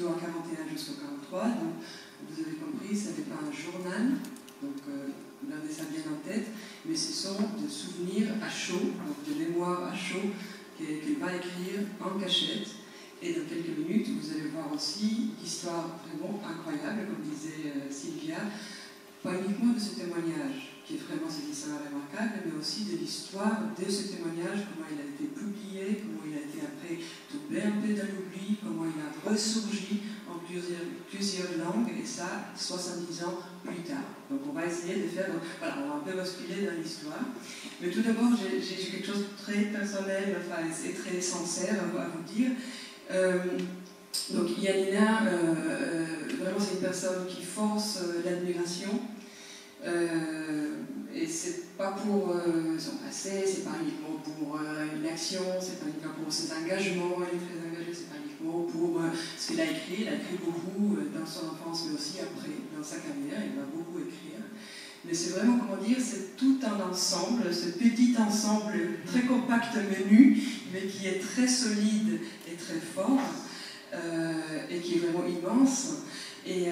plutôt en 41 jusqu'au 43. Donc, vous avez compris, ce n'est pas un journal, donc gardez ça bien en tête, mais ce sont des souvenirs à chaud, donc des mémoires à chaud qu'elle va écrire en cachette. Et dans quelques minutes, vous allez voir aussi l'histoire vraiment incroyable, comme disait Sylvia, pas uniquement de ce témoignage, qui est vraiment cette histoire remarquable, mais aussi de l'histoire de ce témoignage, comment il a été publié, comment il a été après tombé un peu dans l'oubli, comment il a ressurgi en plusieurs langues, et ça 70 ans plus tard. Donc on va essayer de faire, voilà, on va un peu basculer dans l'histoire. Mais tout d'abord, j'ai quelque chose de très personnel, enfin, et très sincère à vous dire. Donc Yanina, vraiment c'est une personne qui force l'admiration, et c'est pas pour son passé, c'est pas uniquement pour une action, c'est pas uniquement pour ses engagements, elle est très engagée, c'est pas uniquement pour ce qu'il a écrit beaucoup dans son enfance, mais aussi après, dans sa carrière, il va beaucoup écrire. Mais c'est vraiment, comment dire, c'est tout un ensemble, ce petit ensemble très compact menu, mais qui est très solide et très fort, et qui est vraiment immense. Et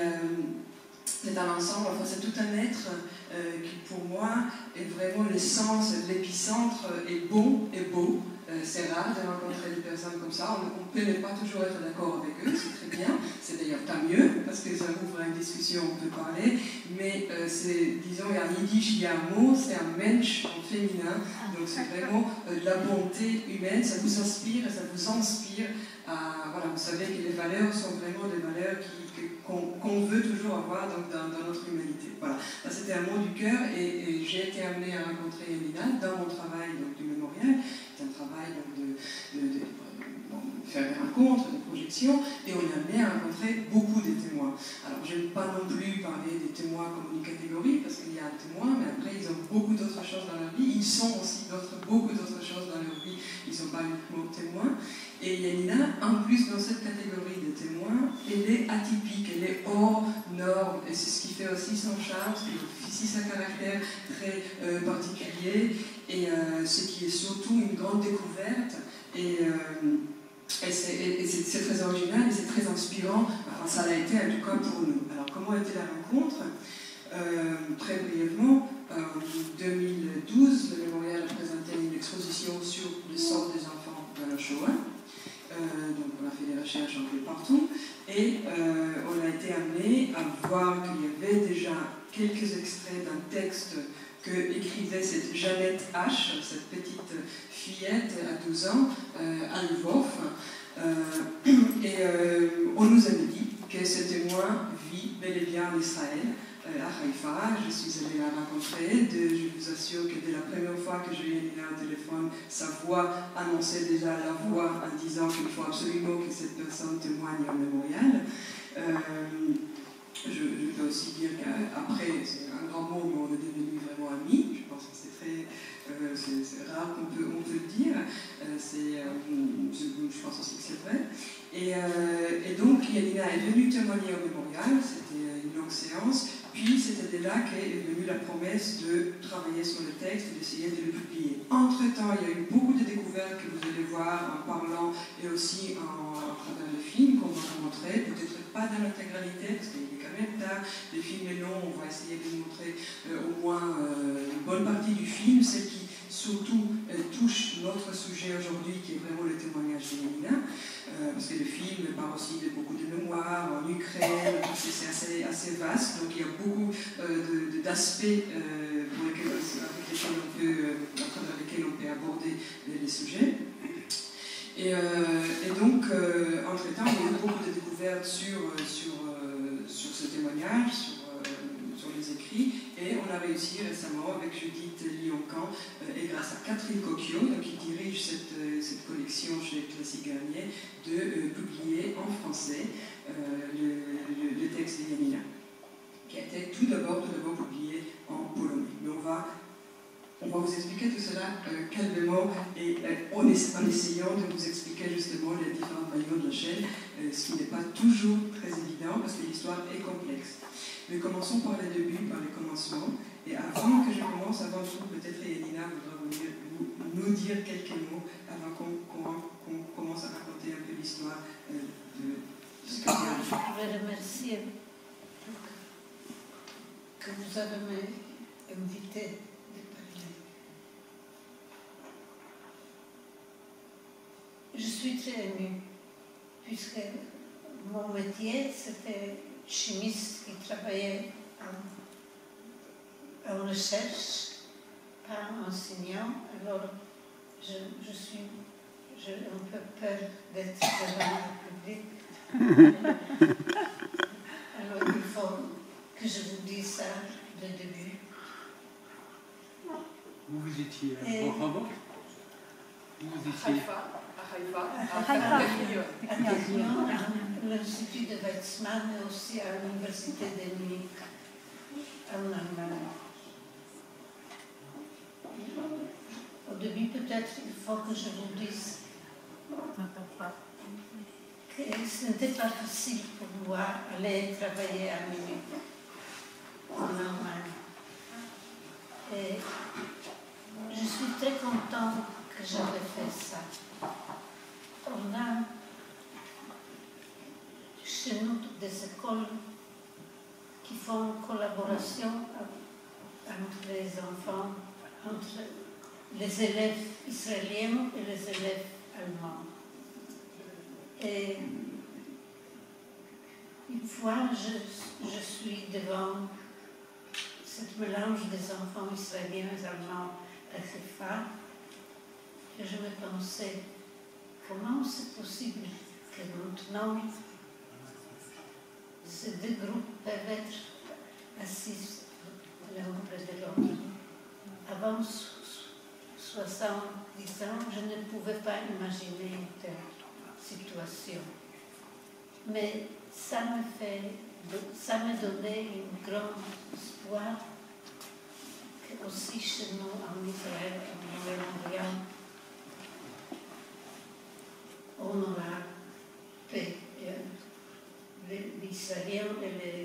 c'est un ensemble, enfin c'est tout un être qui pour moi est vraiment l'essence, l'épicentre, est bon et beau. C'est rare de rencontrer des personnes comme ça, on ne peut pas toujours être d'accord avec eux, c'est très bien, c'est d'ailleurs tant mieux, parce que ça ouvre une discussion, on peut parler, mais c'est, disons, il y a un yiddish, il y a un mot, c'est un mensch en féminin, donc c'est vraiment de la bonté humaine, ça vous inspire, ça vous inspire à, voilà, vous savez que les valeurs sont vraiment des valeurs qu'on veut toujours avoir dans notre humanité. Voilà, c'était un mot du cœur, et j'ai été amenée à rencontrer Elina dans mon travail donc, du mémorial. C'est un travail donc, de faire des rencontres, des projections, et on est amené à rencontrer beaucoup de témoins. Alors, je n'aime pas non plus parler des témoins comme une catégorie, parce qu'il y a un témoin, mais après, ils ont beaucoup d'autres choses dans leur vie. Ils sont aussi beaucoup d'autres choses dans leur vie. Ils ne sont pas uniquement témoins. Et Yanina, en plus, dans cette catégorie de témoins, elle est atypique, elle est hors norme. Et c'est ce qui fait aussi son charme, ce qui fait aussi son caractère très particulier. Et ce qui est surtout une grande découverte. Et c'est très original et c'est très inspirant. Enfin, ça l'a été en tout cas pour nous. Alors, comment était la rencontre? Très brièvement, en 2012, le mémorial a présenté une exposition sur le sort des enfants dans la Shoah. Donc on a fait des recherches un peu partout et on a été amené à voir qu'il y avait déjà quelques extraits d'un texte que écrivait cette Jeannette H, cette petite fillette à 12 ans à Lvov, et on nous avait dit que ce témoin vit bel et bien en Israël, à Haïfa. Je suis allée la rencontrer. Je vous assure que dès la première fois que j'ai eu Elina au téléphone, sa voix annonçait déjà la voix en disant qu'il faut absolument que cette personne témoigne au mémorial. Je peux aussi dire qu'après, c'est un grand mot, mais on est devenus vraiment amis. Je pense que c'est rare qu'on peut le dire. Je pense aussi que c'est vrai. Et donc, Yanina est venue témoigner au mémorial. C'était une longue séance. Puis, c'était de là qu'est venue la promesse de travailler sur le texte et d'essayer de le publier. Entre-temps, il y a eu beaucoup de découvertes que vous allez voir en parlant et aussi en travers le film qu'on va vous montrer. Peut-être pas dans l'intégralité, parce qu'il est quand même tard. Le film est long, on va essayer de vous montrer au moins une bonne partie du film, celle qui surtout touche notre sujet aujourd'hui, qui est vraiment le témoignage de Yanina, parce que le film parle aussi de beaucoup de mémoires en Ukraine, c'est assez vaste, donc il y a beaucoup d'aspects à travers lesquels on peut aborder les sujets. Et donc, entre-temps, il y a eu beaucoup de découvertes sur ce témoignage, sur les écrits, et on a réussi récemment avec Judith Lioncan et grâce à Catherine Cocchio, qui dirige cette collection chez Classique Garnier, de publier en français le texte de Yanina, qui a été tout d'abord publié en polonais. Mais on va vous expliquer tout cela calmement et en essayant de vous expliquer justement les différents maillons de la chaîne, ce qui n'est pas toujours très évident parce que l'histoire est complexe. Mais commençons par les débuts, par les commencements. Et avant que je commence, avant tout, peut-être Yanina voudra nous dire quelques mots avant qu'on commence à raconter un peu l'histoire de ce que voulais remercier que vous avez invité de parler. Je suis très émue, puisque mon métier, c'était chimiste qui travaillait en recherche, pas enseignant. Alors, j'ai un peu peur d'être devant le public. Alors, il faut que je vous dise ça de début. Où vous étiez à Rabat? Où vous étiez? À l'Institut de Weizmann et aussi à l'Université de Munich, en Allemagne. Au début, peut-être, il faut que je vous dise que ce n'était pas facile pour moi d'aller travailler à Munich, en Allemagne. Et je suis très contente que j'avais fait ça. On a chez nous des écoles qui font une collaboration entre les enfants, entre les élèves israéliens et les élèves allemands. Et une fois, je suis devant ce mélange des enfants israéliens et allemands à Haifa, que je me pensais, comment c'est possible que maintenant ces deux groupes peuvent être assis l'un près de l'autre. Avant 70 ans, je ne pouvais pas imaginer une telle situation. Mais ça me donnait un grand espoir que aussi chez nous, en Israël, en Moyen-Orient, on aura paix. Les Israéliens et les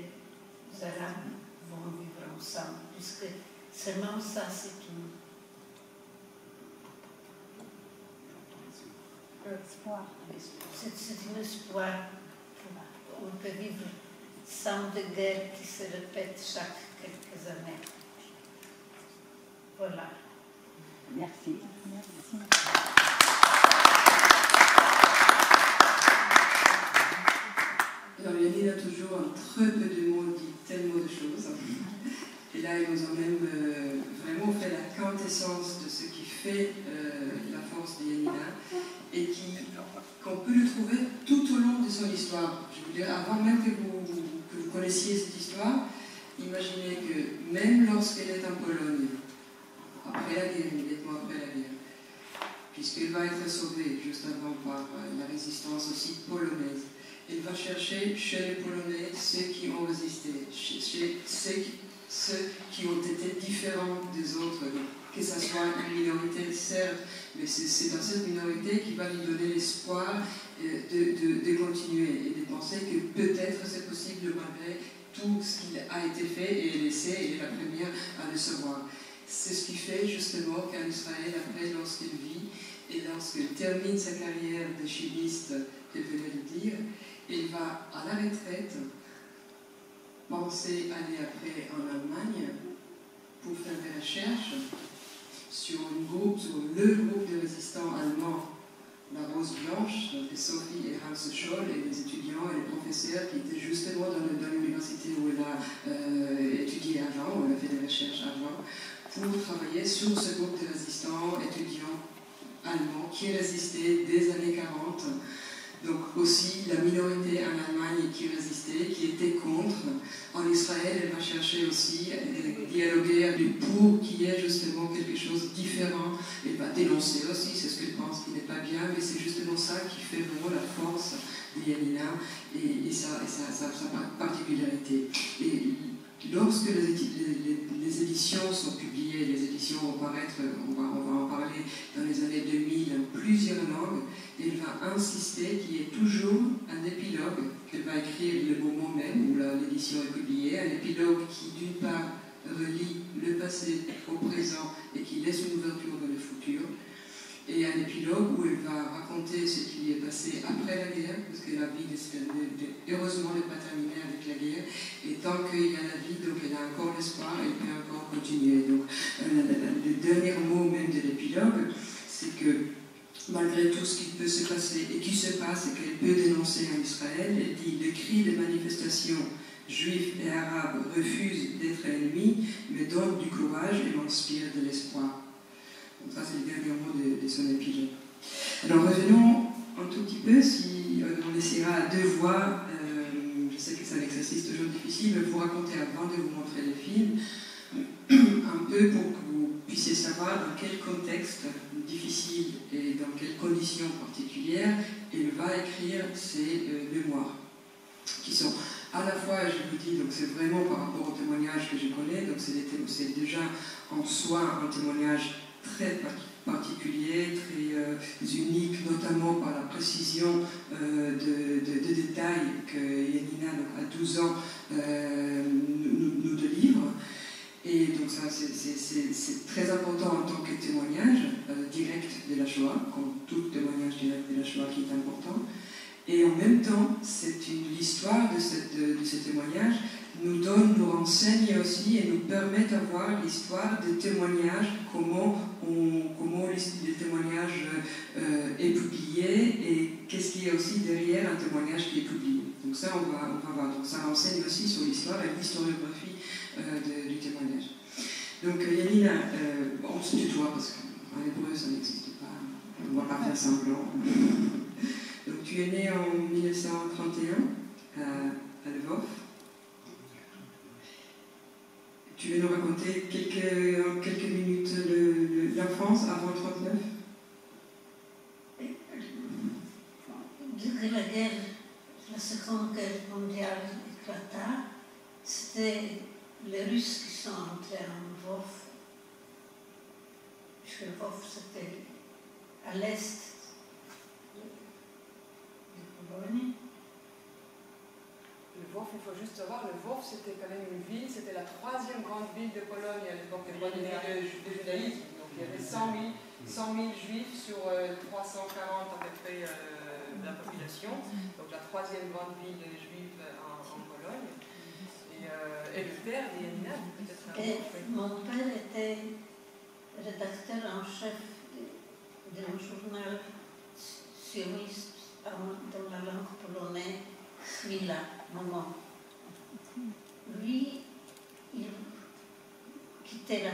Arabes vont vivre ensemble, puisque seulement ça, c'est un espoir. On peut vivre sans de guerre qui se répète chaque quelques années. Voilà. Merci. Merci. Alors Yannick a toujours en très peu de mots dit tellement de choses. Et là, ils nous ont même vraiment fait la quintessence de ce qui fait la force de Yanina et qu'on peut le trouver tout au long de son histoire. Je veux dire, avant même que vous connaissiez cette histoire, imaginez que même lorsqu'elle est en Pologne, après la guerre, immédiatement après la guerre, puisqu'elle va être sauvée juste avant par la résistance aussi polonaise, elle va chercher chez les Polonais ceux qui ont résisté, chez ceux qui ont été différents des autres, que ce soit une minorité, certes, mais c'est dans cette minorité qui va lui donner l'espoir de continuer et de penser que peut-être c'est possible malgré tout ce qui a été fait et laissé, et elle est la première à le savoir. C'est ce qui fait justement qu'en Israël, après, lorsqu'elle vit et lorsqu'elle termine sa carrière de chimiste, qu'elle venait de dire, elle va à la retraite penser aller après en Allemagne pour faire des recherches sur le groupe de résistants allemands, la Rose Blanche, donc Sophie et Hans Scholl, et les étudiants et les professeurs qui étaient justement dans l'université où elle a étudié avant, où elle a fait des recherches avant, pour travailler sur ce groupe de résistants étudiants allemands qui résistaient des années 40. Donc aussi la minorité en Allemagne qui résistait, qui était contre. En Israël, elle va chercher aussi à dialoguer pour qu'il y ait justement quelque chose de différent. Elle va dénoncer aussi, c'est ce qu'elle pense qui n'est pas bien, mais c'est justement ça qui fait vraiment la force de Yanina et sa particularité. Et lorsque les éditions sont publiées, les éditions vont paraître, on va en parler dans les années 2000 en plusieurs langues, elle va insister qu'il y ait toujours un épilogue qu'elle va écrire le moment même où l'édition est publiée, un épilogue qui d'une part relie le passé au présent et qui laisse une ouverture vers le futur, et un épilogue où elle va raconter ce qui est passé après la guerre, parce que la vie, heureusement, n'est pas terminée avec la guerre, et tant qu'il y a la vie, donc elle a encore l'espoir, elle peut encore continuer. Donc, le dernier mot même de l'épilogue, c'est que malgré tout ce qui peut se passer et qui se passe et qu'elle peut dénoncer en Israël, elle dit « Le cri de manifestation juifs et arabes refusent d'être ennemis, mais donnent du courage et m'inspirent de l'espoir. » Donc ça, c'est le dernier mot de son épilogue. Alors revenons un tout petit peu, si on essaiera à deux voix, je sais que c'est un exercice toujours difficile, mais vous raconter avant de vous montrer le film, un peu pour que vous puissiez savoir dans quel contexte difficile et dans quelles conditions particulières il va écrire ses mémoires, qui sont à la fois, je vous dis, donc c'est vraiment par rapport au témoignage que je connais, donc c'est déjà en soi un témoignage très particulier, très unique, notamment par la précision de détails que Yanina, donc, à 12 ans, nous délivre. Et donc ça, c'est très important en tant que témoignage direct de la Shoah, comme tout témoignage direct de la Shoah qui est important. Et en même temps, l'histoire de ce témoignage nous renseigne aussi et nous permet d'avoir l'histoire des témoignages, comment le témoignage est publié et qu'est-ce qu'il y a aussi derrière un témoignage qui est publié. Donc ça, on va voir. Donc ça renseigne aussi sur l'histoire et l'historiographie du témoignage. Donc Yanina, on se tutoie parce qu'en hébreu ça n'existe pas, on ne va pas faire semblant. Donc tu es né en 1931 à Lvov. Tu veux nous raconter quelques minutes l'enfance avant 1939? Dès que la Seconde Guerre mondiale éclata, c'était les Russes qui sont entrés en Lvov. Puisque Lvov, c'était à l'est de Pologne. Lvov, il faut juste savoir, Lvov, c'était quand même une ville, c'était la troisième grande ville de Pologne à l'époque des judaïsme. Donc il y avait 100 000 juifs sur 340 à peu près de la population. Donc la troisième grande ville des juifs en Pologne. Et le père d'Yanina, peut-être. Mon père était rédacteur en chef d'un journal sioniste dans la langue polonaise, Chwila, Moment. Lui, il quittait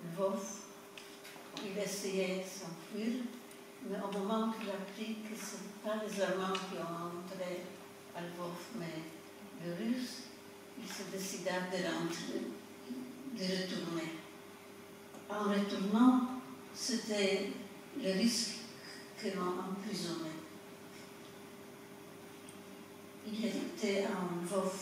Lvov, il essayait de s'enfuir, mais au moment qu'il a appris que ce n'est pas les Allemands qui ont entré à Lvov, mais les Russes, il se décida de retourner. En retournant, c'était le risque que l'on emprisonnait. Il était en Lvov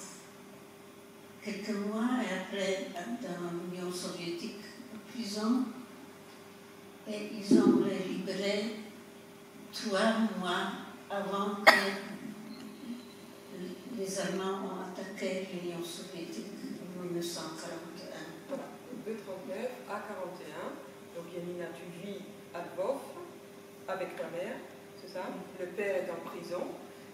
quelques mois et après dans l'Union soviétique en prison, et ils ont le libéré 3 mois avant que les Allemands ont attaqué l'Union soviétique en 1941. Voilà, de 1939 à 1941. Donc Yanina, tu vis à Lvov avec ta mère, c'est ça? Le père est en prison.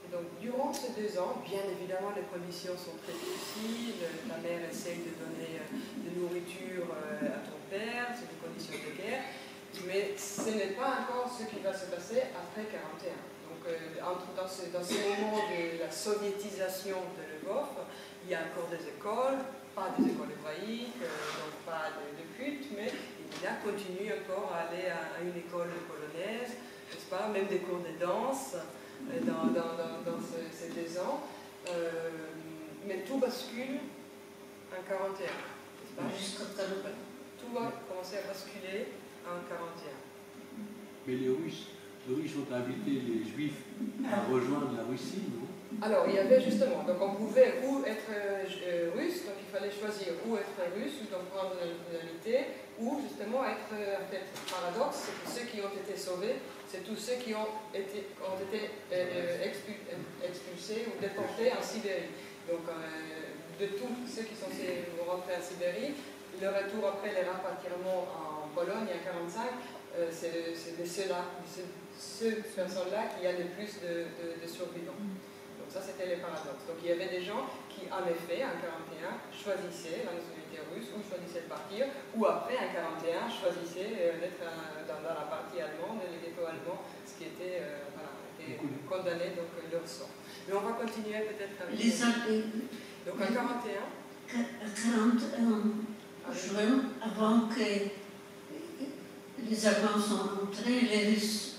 Et donc durant ces 2 ans, bien évidemment, les conditions sont très difficiles. Ta mère essaye de donner de nourriture à ton père, c'est des conditions de guerre. Mais ce n'est pas encore ce qui va se passer après 1941. Donc, dans ces moments de la soviétisation de Lvov, il y a encore des écoles, pas des écoles hébraïques, donc pas de culte, mais il a continué encore à aller à une école polonaise, n'est-ce pas, même des cours de danse dans ces 2 ans. Mais tout bascule en 1941, n'est-ce pas? Tout va commencer à basculer en 1941. Mais les Russes ont invité les Juifs à rejoindre la Russie, non? Alors, il y avait justement, donc on pouvait ou être russe, donc il fallait choisir ou être russe, donc prendre la nationalité, ou justement être, en fait, paradoxe, c'est que ceux qui ont été sauvés, c'est tous ceux qui ont été expulsés ou déportés en Sibérie. Donc, de tous ceux qui sont rentrés en Sibérie, le retour après les rapatriements en Pologne en 1945, c'est ces personnes-là qui a le plus de survivants. Donc ça, c'était les paradoxes. Donc il y avait des gens qui, en effet, en 1941, choisissaient la nationalité russe ou choisissaient de partir, ou après, en 1941, choisissaient d'être dans la partie allemande, les ghettos allemands, ce qui était, condamné donc leur sort. Mais on va continuer peut-être avec... Donc en 1941... 41 juin, avant que les Allemands sont entrés,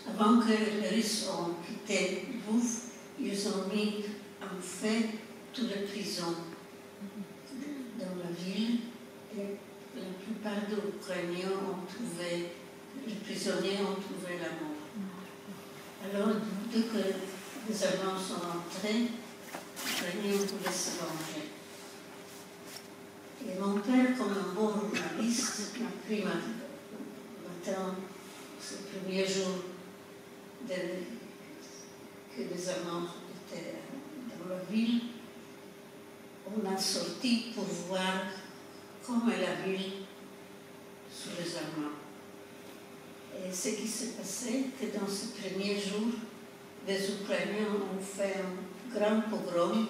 avant que les Russes ont quitté Lvov, ils ont mis en fait toutes les prisons dans la ville et la plupart des Ukrainiens les prisonniers ont trouvé la mort. Alors, dès que les Allemands sont entrés, les Ukrainiens voulaient se venger. Et mon père, comme un bon journaliste, m'a pris matin, ce premier jour que les Allemands étaient dans la ville, on a sorti pour voir comment est la ville sous les Allemands. Et ce qui s'est passé, que dans ce premier jour, les Ukrainiens ont fait un grand pogrom.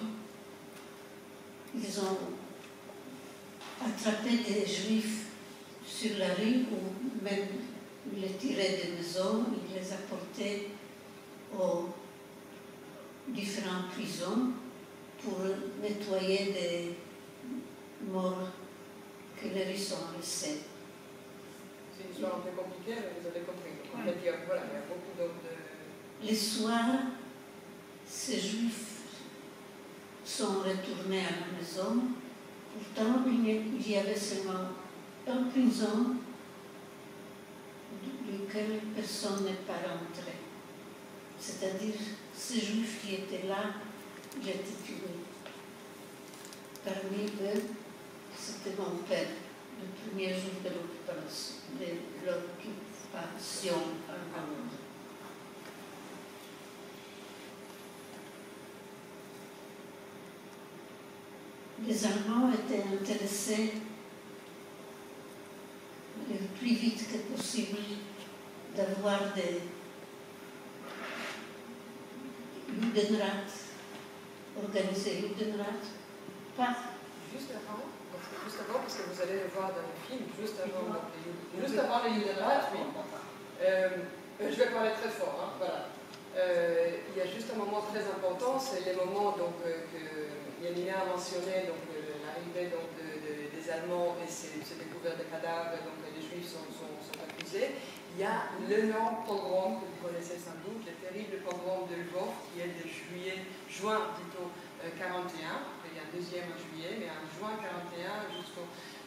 Ils ont attrapé des Juifs sur la rue ou même ils les tiraient des maisons, ils les apportaient aux différentes prisons pour nettoyer des morts que les Russes ont laissés. C'est une histoire un peu compliquée, mais vous avez compris. En fait, il y a beaucoup de... Les soirs, ces Juifs sont retournés à la maison. Pourtant, il y avait seulement une prison duquel personne n'est pas rentré. C'est-à-dire, ces Juifs qui étaient là, ils étaient tués. Parmi eux, c'était mon père, le premier jour de l'occupation allemande. Les Allemands étaient intéressés le plus vite que possible d'avoir des Judenrat, organiser Judenrat, pas. Juste avant, parce que vous allez le voir dans le film, juste avant le Judenrat, oui. Je vais parler très fort, hein, voilà. Il y a juste un moment très important, c'est les moments donc, que Yanina a mentionné, donc l'arrivée des Allemands et ces découvertes de cadavres, donc les Juifs sont accusés. Il y a l'énorme pogrom que vous connaissez sans doute, le terrible pogrom de Lvov, qui est de juin plutôt 41. Il y a un deuxième en juillet, mais en juin 41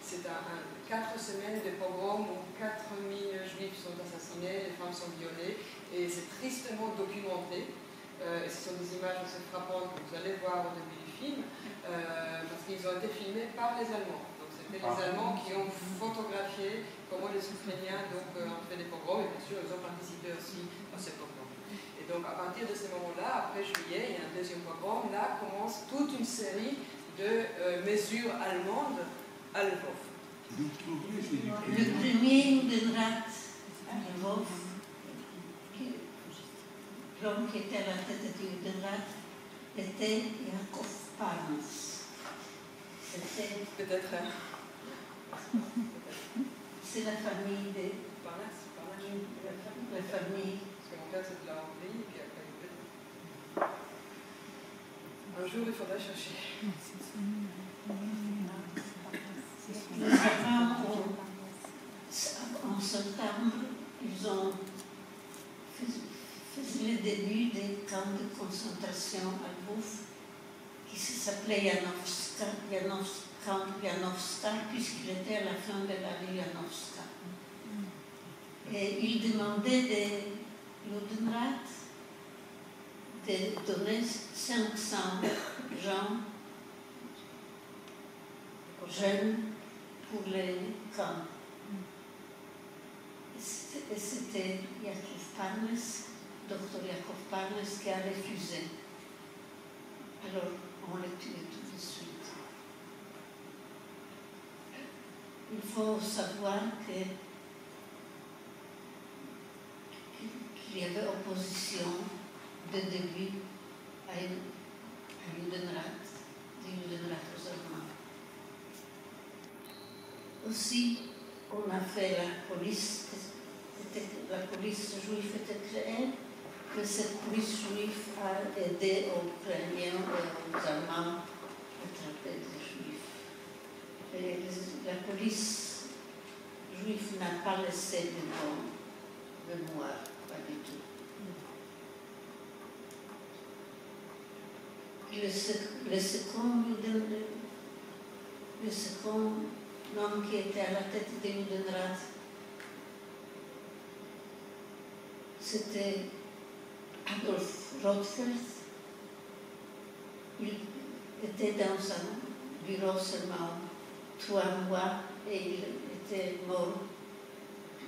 c'est 4 semaines de pogrom où 4000 Juifs sont assassinés, les femmes sont violées, et c'est tristement documenté. Et ce sont des images assez frappantes que vous allez voir au début du film, parce qu'ils ont été filmés par les Allemands. Donc c'était les Allemands qui ont photographié comment les Ukrainiens ont fait des pogroms, et bien sûr ils ont participé aussi à ces pogroms. Et donc à partir de ce moment-là, après juillet, il y a un deuxième pogrom, là commence toute une série de mesures allemandes à Lvov. Le premier Judenrat à Lvov, l'homme qui était à la tête du Judenrat, était Yakov Parnas. C'était... Peut-être... C'est la famille de... Parnas. La famille... Parce que mon père c'est de la Hongrie, et puis après un jour il faudra chercher. Les Allemands, en septembre, ils ont fait le début des camps de concentration à Lvov, qui s'appelait Janovska, puisqu'il était à la fin de la rue Janovska. Et ils demandaient des Judenrat de donner 500 gens jeunes pour les camps. Et c'était Yakov Parnas, Dr Yakov Parnas, qui a refusé. Alors, on l'a tué tout de suite. Il faut savoir que il y avait opposition de début à Judenrat, des Judenrat aux Allemands. Aussi, on a fait la police juive était créée, que cette police juive a aidé aux Ukrainiens et aux Allemands à attraper des Juifs. Et la police juive n'a pas laissé de mémoire, pas du tout. Le second homme qui était à la tête de Judenrat, c'était Adolf Rothfeld. Il était dans un bureau seulement 3 mois et il était mort.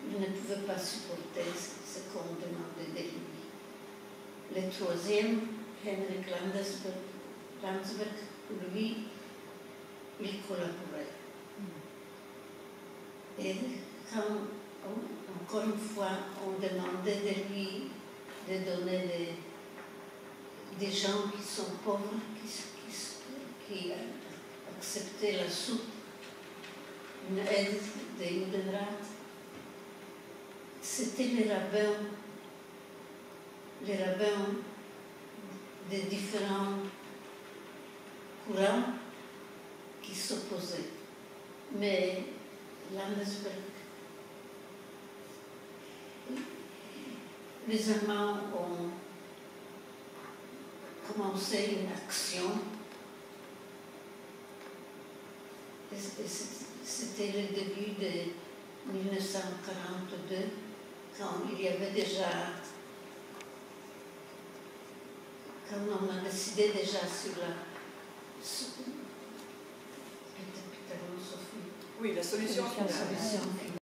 Il ne pouvait pas supporter ce qu'on demandait de lui. Le troisième, Henrik Landsberg, lui, il collaborait. Et quand, encore une fois, on demandait de lui de donner des gens qui sont pauvres, qui acceptaient la soupe, une aide de Judenrat, c'était les rabbins des différents courants qui s'opposaient. Mais Landsberg, les Allemands ont commencé une action. C'était le début de 1942, quand il y avait déjà, quand on a décidé déjà sur la Oui, la solution finale.